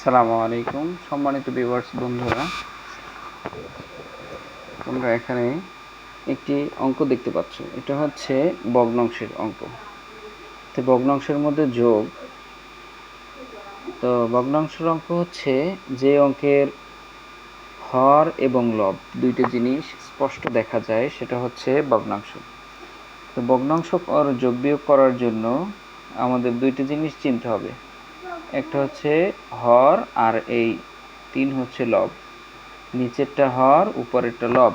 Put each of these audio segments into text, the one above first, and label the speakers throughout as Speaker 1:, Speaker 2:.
Speaker 1: আসসালামু আলাইকুম সম্মানিত ভিউয়ার্স বন্ধুরা, তোমরা এখানে একটি অঙ্ক দেখতে পাচ্ছ। এটা হচ্ছে ভগ্নাংশের অঙ্ক। তো ভগ্নাংশের মধ্যে যোগ। তো ভগ্নাংশের অঙ্ক হচ্ছে যে অঙ্কের হর এবং লব দুইটা জিনিস স্পষ্ট দেখা যায়, সেটা হচ্ছে ভগ্নাংশ। তো ভগ্নাংশ যোগ বিয়োগ করার জন্য আমাদের দুইটা জিনিস চিনতে হবে। একটা হচ্ছে হর আর এই 3 হচ্ছে লব। নিচেরটা হর, উপরেরটা লব।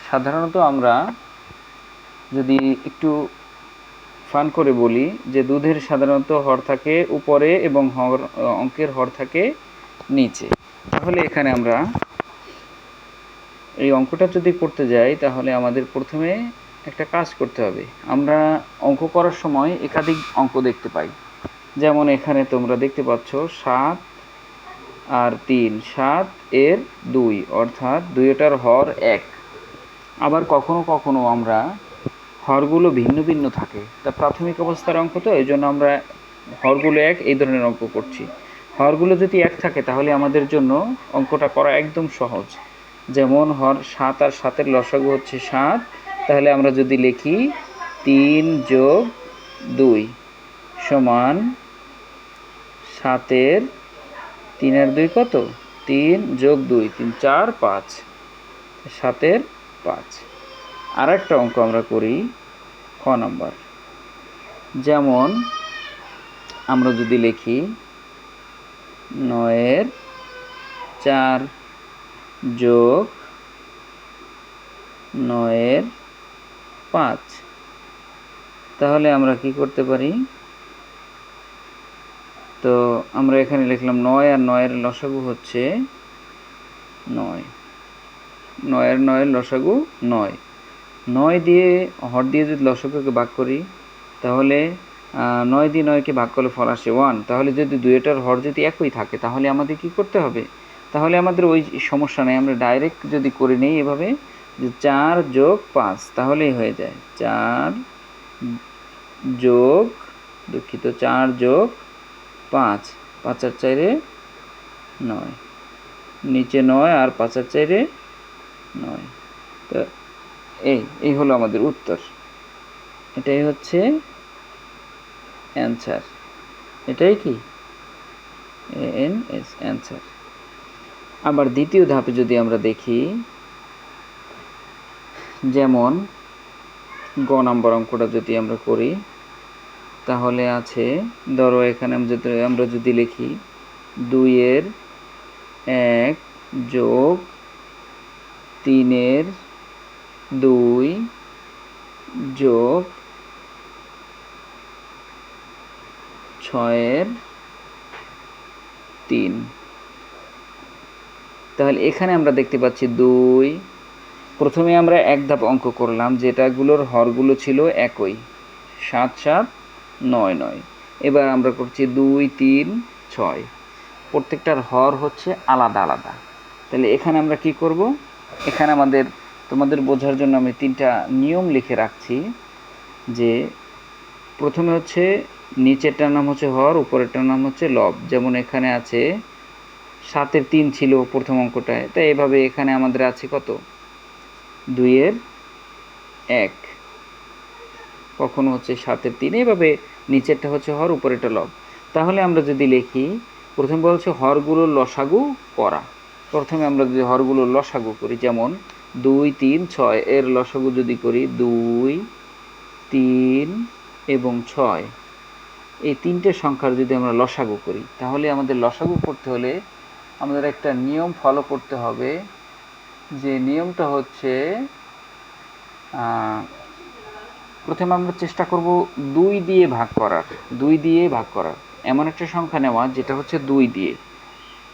Speaker 1: সাধারণত আমরা যদি একটু ফান করে বলি যে দুধের সাধারণত হর থাকে উপরে এবং অঙ্কের হর থাকে নিচে। তাহলে এখানে আমরা এই অঙ্কটা যদি করতে যাই তাহলে আমাদের প্রথমে একটা কাজ করতে হবে। আমরা অঙ্ক করার সময় একাধিক অঙ্ক দেখতে পাই। যেমন এখানে তোমরা দেখতে পাচ্ছ 7 আর 3, 7 এর 2, অর্থাৎ দুইটার হর 1। আবার কখনো কখনো আমরা হরগুলো ভিন্ন ভিন্ন থাকে। তা প্রাথমিক অবস্থার অঙ্ক, তো এই জন্য আমরা হরগুলো 1 এই ধরনের অঙ্ক করছি। হরগুলো যদি 1 থাকে তাহলে আমাদের জন্য অঙ্কটা করা একদম সহজ। যেমন হর 7 আর 7-এর লসাগু হচ্ছে 7, তাহলে আমরা যদি লিখি 3 যোগ 2 সমান 7-এর 3 আর 2 কত? 3 যোগ 2 3 4 5, 7-এর 5। আর একটা অঙ্ক আমরা করি খ নাম্বার। যেমন আমরা যদি লিখি 9-এর 4 যোগ 9-এর 5, তাহলে আমরা কি করতে পারি? তো আমরা এখানে লিখলাম 9 আর 9-এর লসাগু হচ্ছে 9। 9 আর 9-এর লসাগু 9। 9 দিয়ে হর দিয়ে যদি লসাগুকে ভাগ করি তাহলে 9 দিয়ে 9কে ভাগ করলে ফল আসে 1। তাহলে যদি দুইটার হর যদি একই থাকে তাহলে আমাদের কি করতে হবে? তাহলে আমাদের ওই সমস্যা নেই, আমরা ডাইরেক্ট যদি করে নিই এভাবে যে 4 যোগ 5, তাহলেই হয়ে যায় 4 যোগ 4 যোগ 5, 5 আর 4-এ 9, নিচে 9 আর 5 আর 4-এ 9। তো এই হলো আমাদের উত্তর। এটাই হচ্ছে অ্যান্সার। এটাই কি ANS অ্যান্সার। আবার দ্বিতীয় ধাপে যদি আমরা দেখি, যেমন গ নাম্বার অঙ্কটা যদি আমরা করি তাহলে আছে, ধরো এখানে আমরা যদি লিখি 2-এর 1 যোগ 3-এর 2 যোগ 6-এর 3। তাহলে এখানে আমরা দেখতে পাচ্ছি 2। প্রথমে আমরা এক ধাপ অঙ্ক করলাম যেটাগুলোর হরগুলো ছিল একই, 7 7 9 9। এবার আমরা করছি 2 3 6, প্রত্যেকটার হর হচ্ছে আলাদা আলাদা। তাহলে এখানে আমরা কি করব? এখানে তোমাদের বোঝার জন্য আমি 3টা নিয়ম লিখে রাখছি। যে প্রথমে হচ্ছে নিচেরটার নাম হচ্ছে হর, উপরেরটার নাম হচ্ছে লব। যেমন এখানে আছে 7-এর 3 ছিল প্রথম অঙ্কটায়, তাই এভাবে এখানে আমাদের আছে কত? 2-এর 1, কখনো হচ্ছে 7-এর 3, এভাবে নিচেরটা হচ্ছে হর, উপরেরটা লব। তাহলে আমরা যদি লিখি, প্রথম বলছে হরগুলোর লসাগু করা। প্রথমে আমরা যদি হরগুলোর লসাগু করি, যেমন 2 3 6 এর লসাগু যদি করি 2 3 এবং 6, এই 3টে সংখ্যার যদি আমরা লসাগু করি তাহলে আমাদের লসাগু করতে হলে আমাদের একটা নিয়ম ফলো করতে হবে। যে নিয়মটা হচ্ছে, প্রথমে আমরা চেষ্টা করব 2 দিয়ে ভাগ করার। 2 দিয়ে ভাগ করার এমন একটা সংখ্যা নেওয়া যেটা হচ্ছে 2 দিয়ে।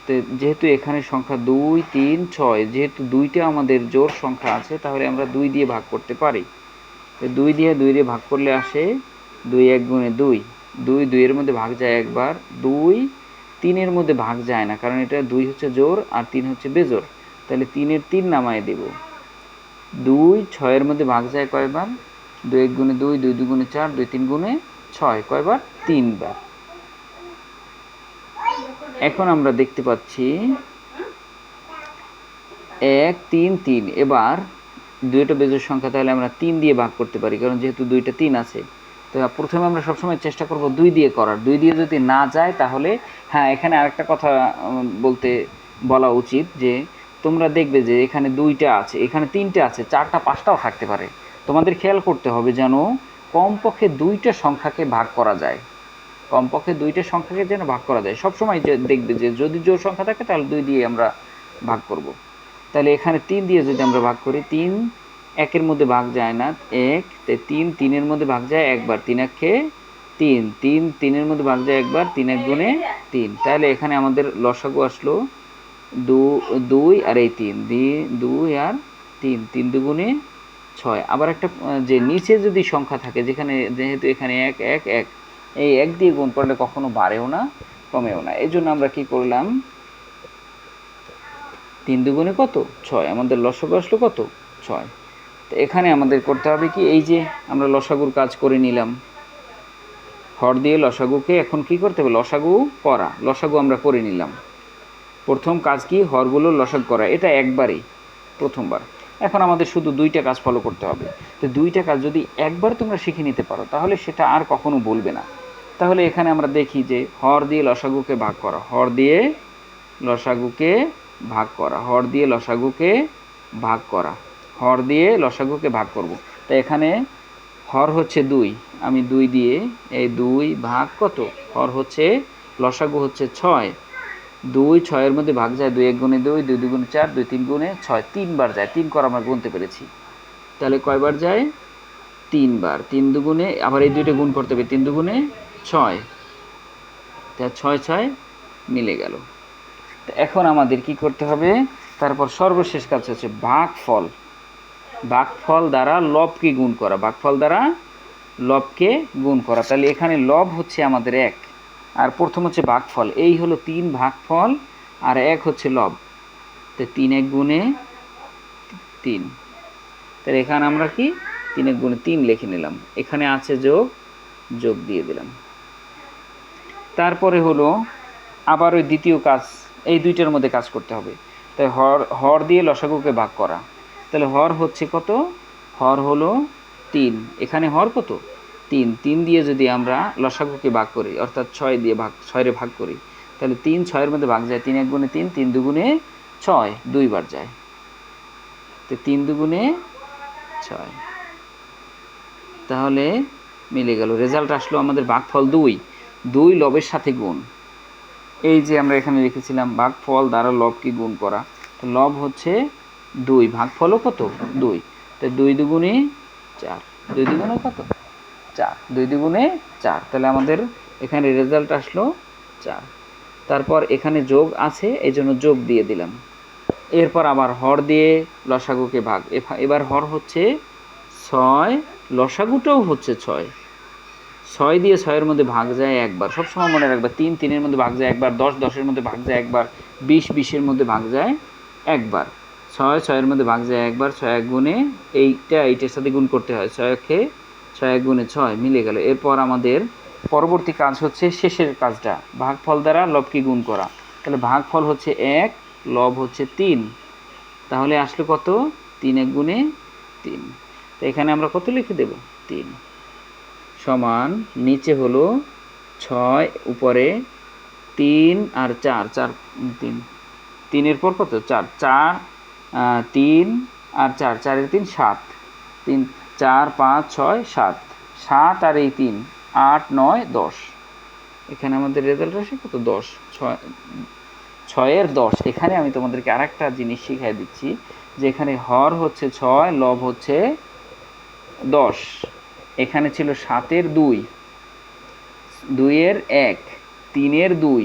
Speaker 1: তো যেহেতু এখানে সংখ্যা 2 3 6, যেহেতু 2টা আমাদের জোড় সংখ্যা আছে তাহলে আমরা 2 দিয়ে ভাগ করতে পারি। তো 2 দিয়ে ভাগ করলে আসে 2 1 গুণে 2। 2 2-এর মধ্যে ভাগ যায় একবার, 2 3-এর মধ্যে ভাগ যায় না, কারণ এটা 2 হচ্ছে জোড় আর 3 হচ্ছে বেজোড়। তাহলে 3-এর 3 নামায় দেব। 2 6-এর মধ্যে ভাগ যায় কয়বার? 2 1 গুণে 2, 2 2 গুণে 4, 2 3 গুণে 6, কয়বার? 3 বার। এখন আমরা দেখতে পাচ্ছি 1 3 3। এবার দুইটা বেজোড় সংখ্যা, তাহলে আমরা 3 দিয়ে ভাগ করতে পারি, কারণ যেহেতু দুইটা 3 আছে। তো প্রথমে আমরা সবসময় চেষ্টা করব 2 দিয়ে করার। 2 দিয়ে যদি না যায় তাহলে হ্যাঁ, এখানে আরেকটা কথা বলা উচিত যে তোমরা দেখবে যে এখানে 2টা আছে, এখানে 3টে আছে, 4টা 5টাও থাকতে পারে। তোমাদের খেয়াল করতে হবে যেন কমপক্ষে 2টা সংখ্যাকে ভাগ করা যায়, কমপক্ষে 2টা সংখ্যাকে যেন ভাগ করা যায়। সবসময় যে দেখবে যে যদি জোড় সংখ্যা থাকে তাহলে 2 দিয়ে আমরা ভাগ করব। তাহলে এখানে 3 দিয়ে যদি আমরা ভাগ করি, 3 1-এর মধ্যে ভাগ যায় না, 1, তাই 3 3-এর মধ্যে ভাগ যায় একবার, 3 1-এ 3, 3 3-এর মধ্যে ভাগ যায় একবার, 3 1 গুণে 3। তাহলে এখানে আমাদের লসাগু আসলো 2 আর এই 3, 2 আর 3, 3 দুগুণে 6। আবার একটা যে নিচে যদি সংখ্যা থাকে, যেহেতু এখানে 1 1 1, এই 1 দিয়ে গুণ করলে কখনো বাড়েও না কমেও না। এই জন্য আমরা কি করলাম, 3 দুগুণে কত 6, আমাদের লসাগু আসলো কত 6। তো এখানে আমাদের করতে হবে কি, এই যে আমরা লসাগুর কাজ করে নিলাম, হর দিয়ে লসাগুকে এখন কি করতে হবে, লসাগু আমরা করে নিলাম। প্রথম কাজ কি, হরগুলো লসাগু করা, এটা একবারই প্রথমবার। এখন আমাদের শুধু 2টা কাজ ফলো করতে হবে। তো 2টা কাজ যদি একবার তোমরা শিখে নিতে পারো তাহলে সেটা আর কখনো বলবে না। তাহলে এখানে আমরা দেখি যে হর দিয়ে লসাগুকে ভাগ করা, হর দিয়ে লসাগুকে ভাগ করা, হর দিয়ে লসাগুকে ভাগ করা, হর দিয়ে লসাগুকে ভাগ করব। তো এখানে হর হচ্ছে 2, আমি 2 দিয়ে এই 2 ভাগ কত, হর হচ্ছে লসাগু হচ্ছে 6, 2 6-এর মধ্যে ভাগ যায় 2 1 গুণে 2, 2 2 গুণে 4, 2 3 গুণে 6, 3 বার যায়। 3 করে আমরা গুনতে পেরেছি। তাহলে কয়বার যায়, 3 বার। 3 দুগুণে আবার এই দুইটা গুণ করতে হবে, 3 দুগুণে 6, তা 6 6 মিলে গেল। তো এখন আমাদের কি করতে হবে, তারপর সর্বশেষ কাজ হচ্ছে ভাগফল। ভাগফল দ্বারা লবকে গুণ করা, ভাগফল দ্বারা লবকে গুণ করা। তাহলে এখানে লব হচ্ছে আমাদের 1, আর প্রথম হচ্ছে ভাগফল, এই হলো 3 ভাগফল, আর 1 হচ্ছে লব। তো 3 1 গুণে 3। তাহলে এখানে আমরা কি 3 1 গুণে 3 লিখে নিলাম, এখানে আছে যোগ দিয়ে দিলাম। তারপরে হলো আবার ওই দ্বিতীয় কাজ, এই দুইটার মধ্যে কাজ করতে হবে। তাই হর দিয়ে লসাগুকে ভাগ করা। তাহলে হর হচ্ছে কত, হর হলো 3, এখানে হর কত 3, 3 দিয়ে যদি আমরা লসাগুকে ভাগ করি, অর্থাৎ 6 রে ভাগ করি, তাহলে 3 6-এর মধ্যে ভাগ যায়, 3 1 গুণে 3, 3 দুগুণে 6, 2 বার যায়। তো 3 দুগুণে 6, তাহলে মিলে গেল। রেজাল্ট আসলো আমাদের ভাগফল 2 লবের সাথে গুণ। এই যে আমরা এখানে লিখেছিলাম ভাগফল দ্বারা লবকে গুণ করা, তো লব হচ্ছে 2, ভাগফলও কত 2, তো 2 দুগুণে 4, 2 দুগুণে কত 4, 2 দুগুণে 4। তাহলে আমাদের এখানে রেজাল্ট আসলো 4। তারপর এখানে যোগ আছে, এই জন্য যোগ দিয়ে দিলাম। এরপর আবার হর দিয়ে লসাগুকে ভাগ, এবার হর হচ্ছে 6, লসাগুটাও হচ্ছে 6, 6 দিয়ে 6-এর মধ্যে ভাগ যায় একবার, সবসময় মনে রাখবে। 3 3-এর মধ্যে ভাগ যায় একবার, 10 10-এর মধ্যে ভাগ যায় একবার, 20 20-এর মধ্যে ভাগ যায় একবার, 6 6-এর মধ্যে ভাগ যায় একবার। 6 1 গুণে এইটার সাথে গুণ করতে হয়, 6 1 গুণে 6 মিলে গেল। এরপর আমাদের পরবর্তী কাজ হচ্ছে শেষের কাজটা, ভাগফল দ্বারা লবকে গুণ করা। তাহলে ভাগফল হচ্ছে 1, লব হচ্ছে 3, তাহলে আসলো কত 3 1 গুণে 3। তো এখানে আমরা কত লিখে দেব, 3 সমান, নিচে হলো 6, উপরে 3 আর 4, 4 3, 3-এর পর কত 4, 4 3 আর 4, 4 3 7, 3 4 5 6 7, 7 আর এই 3 8 9 10। এখানে আমাদের রেজাল্ট আসে কত 10, 6-এর 10। এখানে আমি তোমাদেরকে আরেকটা জিনিস শিখিয়ে দিচ্ছি, যে এখানে হর হচ্ছে 6, লব হচ্ছে 10, এখানে ছিল 7-এর 2, 2-এর 1, 3-এর 2।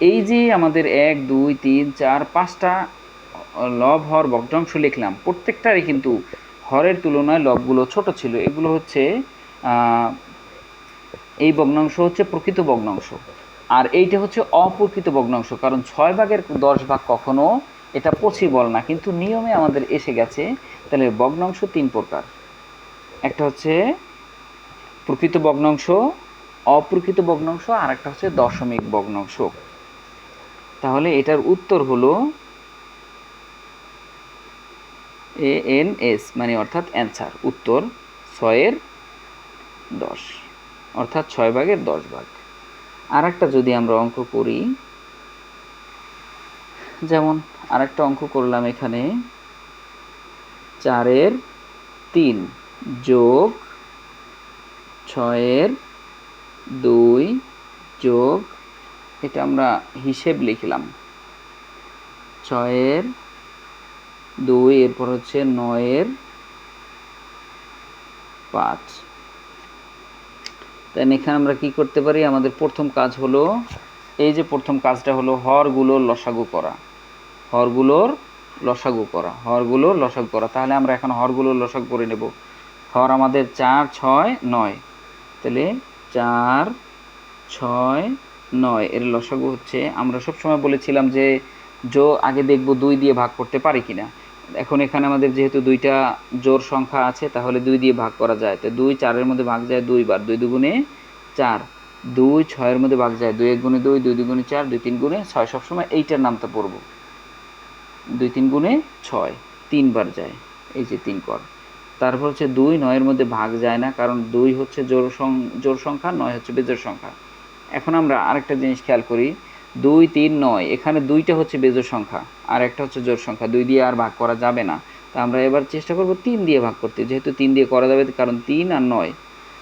Speaker 1: এই যে আমাদের 1 2 3 4 5টা লব হর ভগ্নাংশ লিখলাম, প্রত্যেকটারই কিন্তু হরের তুলনায় লবগুলো ছোট ছিল। এগুলো হচ্ছে এই ভগ্নাংশ হচ্ছে প্রকৃত ভগ্নাংশ, আর এইটা হচ্ছে অপ্রকৃত ভগ্নাংশ, কারণ 6 ভাগের 10 ভাগ কখনো এটা পসিবল না, কিন্তু নিয়মে আমাদের এসে গেছে। তাহলে ভগ্নাংশ 3 প্রকার, একটা হচ্ছে প্রকৃত ভগ্নাংশ, অপ্রকৃত ভগ্নাংশ, আর একটা হচ্ছে দশমিক ভগ্নাংশ। তাহলে এটার উত্তর হলো ANS, মানে অর্থাৎ অ্যান্সার, উত্তর 6/10, অর্থাৎ 6/10 আর একটা যদি আমরা অঙ্ক করি, যেমন আরেকটা অঙ্ক করলাম এখানে 4/3 যোগ 6/2 যোগ, এটা আমরা হিসেব লিখলাম 6/2, এরপর হচ্ছে 9/5। তাই এখানে আমরা কি করতে পারি, আমাদের প্রথম কাজ হলো, এই যে প্রথম কাজটা হলো হরগুলোর লসাগু করা, হরগুলোর লসাগু করা। তাহলে আমরা এখন হরগুলোর লসাগু করে নেব। হর আমাদের 4, 6, 9, তাহলে 4, 6, 9 এর লসাগু হচ্ছে, আমরা সবসময় বলেছিলাম যে আগে দেখব 2 দিয়ে ভাগ করতে পারি কিনা। এখন এখানে আমাদের যেহেতু দুইটা জোড় সংখ্যা আছে, তাহলে 2 দিয়ে ভাগ করা যায়। তো 2 4-এর মধ্যে ভাগ যায় 2 বার, 2 দুগুণে 4, 2 6-এর মধ্যে ভাগ যায় 2 1 গুণে 2, 2 2 গুণে 4, 2 3 গুণে 6। সবসময় এইটার নামটা পড়ব, 2 3 গুণে 6, 3 বার যায়, এই যে 3 কর। তারপর হচ্ছে 2 9-এর মধ্যে ভাগ যায় না, কারণ 2 হচ্ছে জোড় সংখ্যা, 9 হচ্ছে বেজোড় সংখ্যা। এখন আমরা আরেকটা জিনিস খেয়াল করি, 2 3 9, এখানে 2টা হচ্ছে বেজোড় সংখ্যা আর একটা হচ্ছে জোড় সংখ্যা, 2 দিয়ে আর ভাগ করা যাবে না। তা আমরা এবার চেষ্টা করব 3 দিয়ে ভাগ করতে, যেহেতু 3 দিয়ে করা যাবে, কারণ 3 আর 9,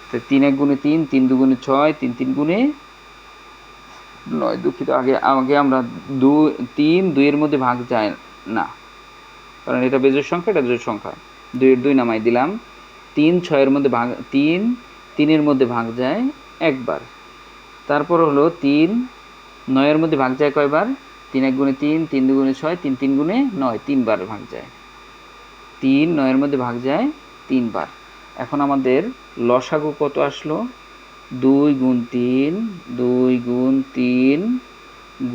Speaker 1: তো 3 1 গুণে 3, 3 2 গুণে 6, 3 3 গুণে 9, দুঃখিত, আগে আমরা 3 2-এর মধ্যে ভাগ যায় না, কারণ এটা বেজোড় সংখ্যা, এটা জোড় সংখ্যা। 2 2 নামাই দিলাম। 3 6-এর মধ্যে ভাগ, 3 3-এর মধ্যে ভাগ যায় একবার। তারপর হলো 3 9-এর মধ্যে ভাগ যায় কয়বার, 3 1 গুণে 3, 3 2 গুণে 6, 3 3 গুণে 9, 3 বার ভাগ যায়। 3 9-এর মধ্যে ভাগ যায় 3 বার। এখন আমাদের লসাগু কত আসলো, 2 গুণ 3, 2 গুণ 3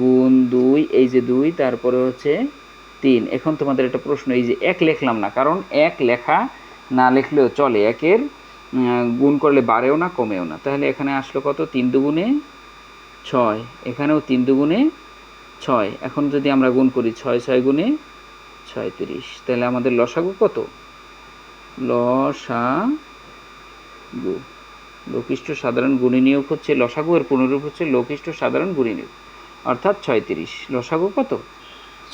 Speaker 1: গুণ 2, এই যে 2, তারপরে হচ্ছে 3। এখন তোমাদের একটা প্রশ্ন, এই যে 1 লিখলাম না, কারণ 1 লেখা না লিখলেও চলে, 1-এর গুণ করলে বাড়েও না কমেও না। তাহলে এখানে আসলো কত, 3 দুগুণে 6, এখানেও 3 দুগুণে 6। এখন যদি আমরা গুণ করি 6 6 গুণে 36, তাহলে আমাদের লসাগু কত, লসাগু, লঘিষ্ঠ সাধারণ গুণিনিয়োগ হচ্ছে লসাগু, এর পুনরূপ হচ্ছে লঘিষ্ঠ সাধারণ গুণিনিয়োগ, অর্থাৎ 36। লসাগু কত,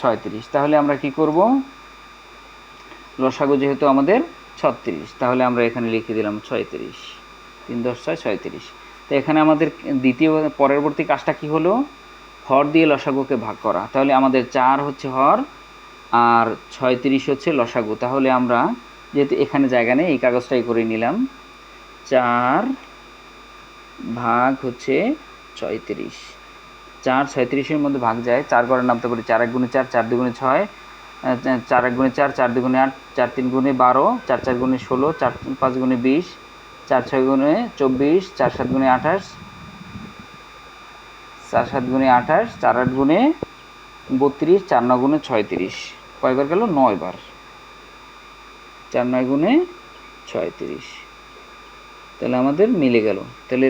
Speaker 1: 36। তাহলে আমরা কি করব, লসাগু যেহেতু আমাদের 36, তাহলে আমরা এখানে লিখে দিলাম 36, 3 10 6 36। তো এখানে আমাদের পরবর্তী কাজটা কি হলো, হর দিয়ে লসাগুকে ভাগ করা। তাহলে আমাদের 4 হচ্ছে হর আর 36 হচ্ছে লসাগু। তাহলে আমরা যেহেতু এখানে জায়গা নেই, এই কাগজটাই করে নিলাম, 4 ভাগ হচ্ছে 36, 4 36-এর মধ্যে ভাগ যায়, 4 ঘরের নামতে পারি, 4 1 গুণে 4, 4 2 গুণে 6, 4 1 গুণে 4, 4 2 গুণে 8, 4 3 গুণে 12, 4 4 গুণে 16, 4 5 গুণে 20, 4 6 গুণে 24, 4 7 গুণে 28, 4 7 গুণে 28, 4 8 গুণে 32, 4 9 গুণে 36, কয়বার গেল, 9 বার, 4 9 গুণে 36। তাহলে আমাদের মিলে গেল। তাহলে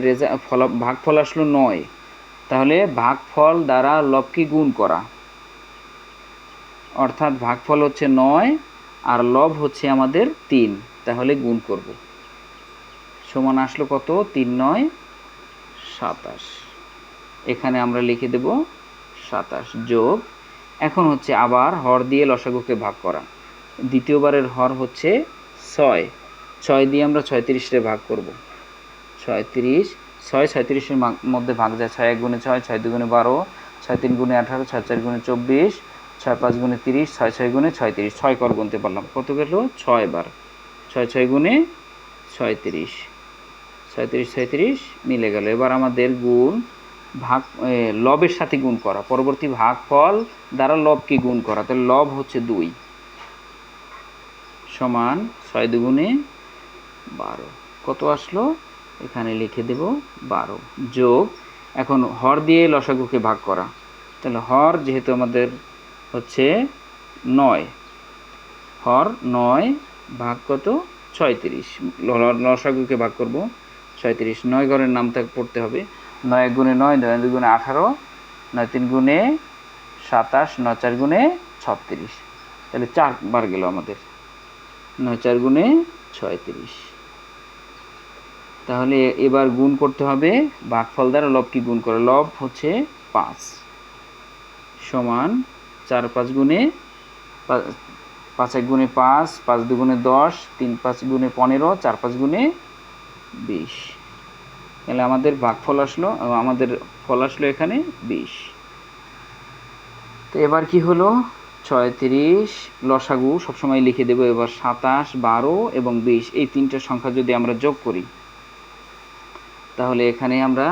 Speaker 1: ভাগফল আসলো 9। তাহলে ভাগফল দ্বারা লবকে গুণ করা, অর্থাৎ ভাগফল হচ্ছে 9 আর লব হচ্ছে আমাদের 3, তাহলে গুণ করব, সমান আসলো কত, 3 9 27, এখানে আমরা লিখে দেব 27 যোগ, এখন হচ্ছে আবার হর দিয়ে লসাগুকে ভাগ করা। দ্বিতীয়বারের হর হচ্ছে 6, 6 দিয়ে আমরা 36-রে ভাগ করব, 36, 6 36-এর মধ্যে ভাগ যায় 6 1 গুণে 6, 6 2 গুণে 12, 6 3 গুণে 18, 6 4 গুণে 24, 6 5 গুণে 30, 6 6 গুণে 36, 6 কর গুনতে পারলাম, কত গেল, 6 বার, 6 6 গুণে 36, 37 37 মিলে গেল। এবার আমাদের গুণ লবের সাথে গুণ করা, পরবর্তী ভাগফল দ্বারা লবকে গুণ করা। তাহলে লব হচ্ছে 2 সমান 6 দুগুণে 12, কত আসলো, এখানে লিখে দেব 12 যোগ, এখন হর দিয়ে লসাগুকে ভাগ করা। তাহলে হর যেহেতু আমাদের হচ্ছে 9, হর 9 ভাগ কত, 36, লসাগুকে ভাগ করব 36, 9 ঘরের নামটা পড়তে হবে, 9 1 গুণে 9, 9 2 গুণে 18, 9 3 গুণে 27, 9 4 গুণে 36, তাহলে 4 বার গেল আমাদের, 9 4 গুণে 36। তাহলে এবার গুণ করতে হবে ভাগফল দ্বারা লবকে গুণ করে। লব হচ্ছে 5 সমান 4 5 গুণে 5 1 গুণে 5, 5 2 গুণে 10, 3 5 গুণে 15, 4 5 গুণে 20। তাহলে আমাদের ভাগফল আসলো, আমাদের ফল আসলো এখানে 20। তো এবার কি হলো, 36 লসাগু সবসময় লিখে দেবো। এবার 27, 12 এবং 20 এই তিনটা সংখ্যা যদি আমরা যোগ করি, তাহলে এখানে আমরা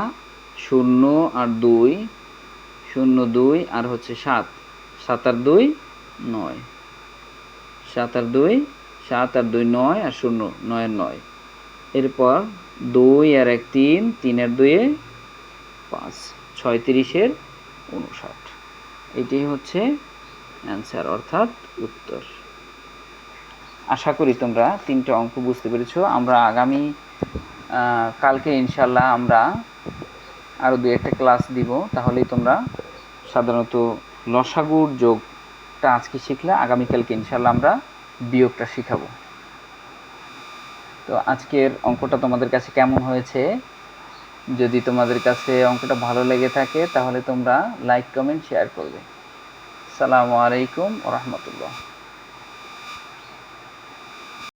Speaker 1: 0 আর 2, 0 2 আর হচ্ছে 7, 7 আর 2 9, 7 আর 2 7 আর 2 9 আর 0 9 আর 9। এরপর 2 আর 1 3, 3 আর 2 5, 36 এর 59। এটাই হচ্ছে অ্যান্সার, অর্থাৎ উত্তর। আশা করি তোমরা তিনটা অঙ্ক বুঝতে পেরেছো। আমরা আগামী কালকে ইনশাল্লাহ আমরা আরও 2-1টা ক্লাস দিব, তাহলেই তোমরা সাধারণত লসাগুর যোগটা আজকে শিখলে আগামীকালকে ইনশাল্লাহ আমরা বিয়োগটা শিখাবো। তো আজকের অঙ্কটা তোমাদের কাছে কেমন হয়েছে? যদি তোমাদের কাছে অঙ্কটা ভালো লেগে থাকে তাহলে তোমরা লাইক কমেন্ট শেয়ার করবে। আসসালামু আলাইকুম ওয়া রাহমাতুল্লাহ।